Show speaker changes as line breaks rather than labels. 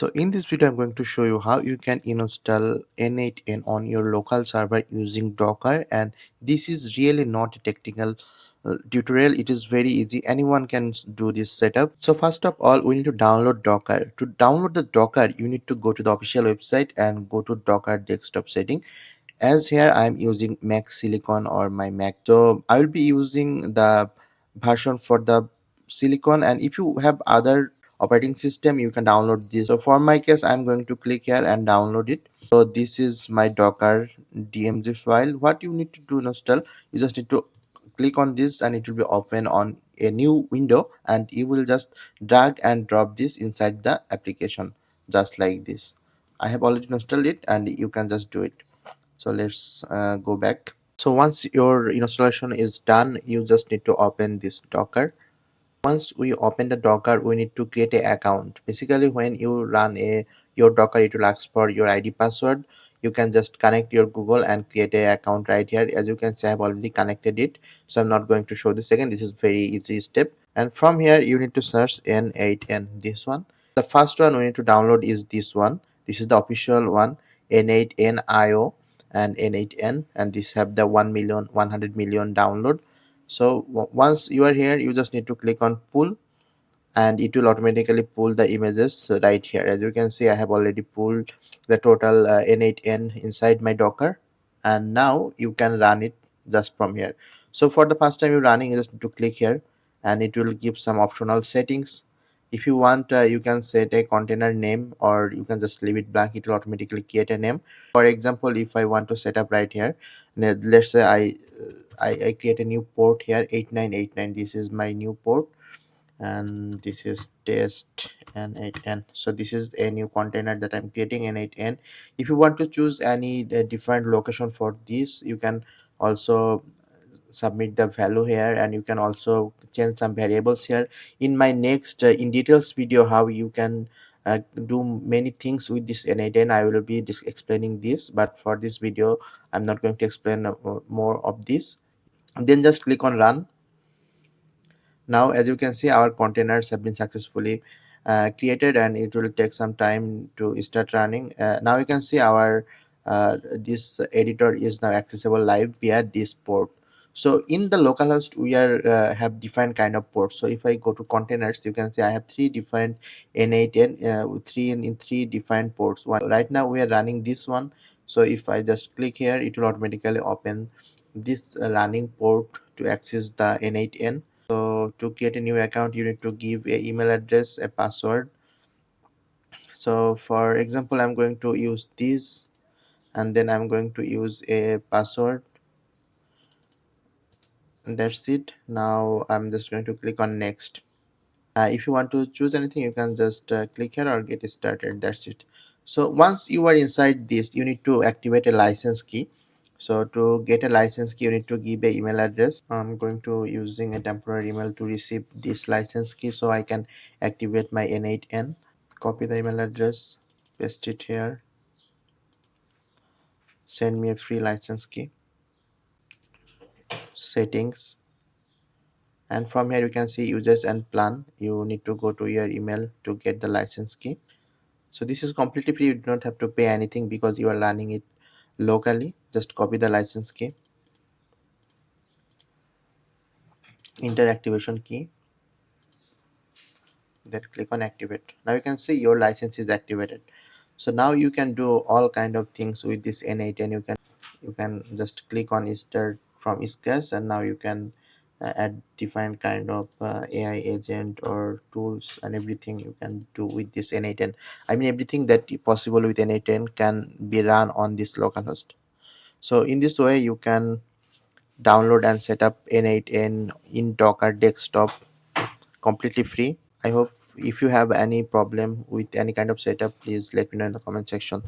So in this video, I'm going to show you how you can install n8n on your local server using Docker, and this is really not a technical tutorial. It is very easy. Anyone can do this setup. So first of all, we need to download Docker. To download the Docker, you need to go to the official website and go to Docker desktop setting. As here I'm using Mac Silicon or my Mac, so I will be using the version for the Silicon, and if you have other operating system you can download this. So for my case I'm going to click here and download it. So this is my Docker DMG file. What you need to do, install, you just need to click on this and it will be open on a new window, and you will just drag and drop this inside the application just like this. I have already installed it and you can just do it. So let's go back. So once your installation is done, you just need to open this Docker. Once we open the Docker, we need to create an account. Basically when you run your Docker, it will ask for your ID password. You can just connect your Google and create an account right here. As you can see, I have already connected it, so I'm not going to show this again. This is very easy step, and from here you need to search n8n, this one. The first one we need to download is this one. This is the official one, n8nio and n8n, and this have the 100 million download. So once you are here, you just need to click on pull, and it will automatically pull the images right here. As you can see, I have already pulled the total n8n inside my Docker, and now you can run it just from here. So for the first time you're running, you just need to click here, and it will give some optional settings. If you want, you can set a container name, or you can just leave it blank. It will automatically create a name. For example, if I want to set up right here, let's say I create a new port here, 8989. This is my new port, and this is test n8n. So this is a new container that I'm creating, n8n. If you want to choose any different location for this, you can also submit the value here, and you can also change some variables here. In my next in details video, how you can do many things with this n8n, I will be explaining this, but for this video I'm not going to explain more of this. Then just click on run. Now as you can see, our containers have been successfully created, and it will take some time to start running. Now you can see our this editor is now accessible live via this port. So in the localhost we are have different kind of ports. So if I go to containers, you can see I have three different n8n, in three different ports. One right now we are running this one. So if I just click here, it will automatically open this running port to access the n8n. So to create a new account, you need to give a email address, a password. So for example, I'm going to use this, and then I'm going to use a password, and that's it. Now I'm just going to click on next. If you want to choose anything, you can just click here or get started. That's it. So once you are inside this, you need to activate a license key. So to get a license key, you need to give a email address. I'm going to using a temporary email to receive this license key, so I can activate my n8n. Copy the email address, paste it here, send me a free license key, settings, and from here you can see users and plan. You need to go to your email to get the license key. So this is completely free. You do not have to pay anything because you are learning it locally. Just copy the license key, enter activation key, then click on activate. Now you can see your license is activated. So now you can do all kind of things with this n8n. You can just click on start from scratch, and now you can add different kind of AI agent or tools, and everything you can do with this n8n. I mean, everything that possible with n8n can be run on this localhost. So in this way you can download and set up n8n in Docker desktop completely free. I hope if you have any problem with any kind of setup, please let me know in the comment section.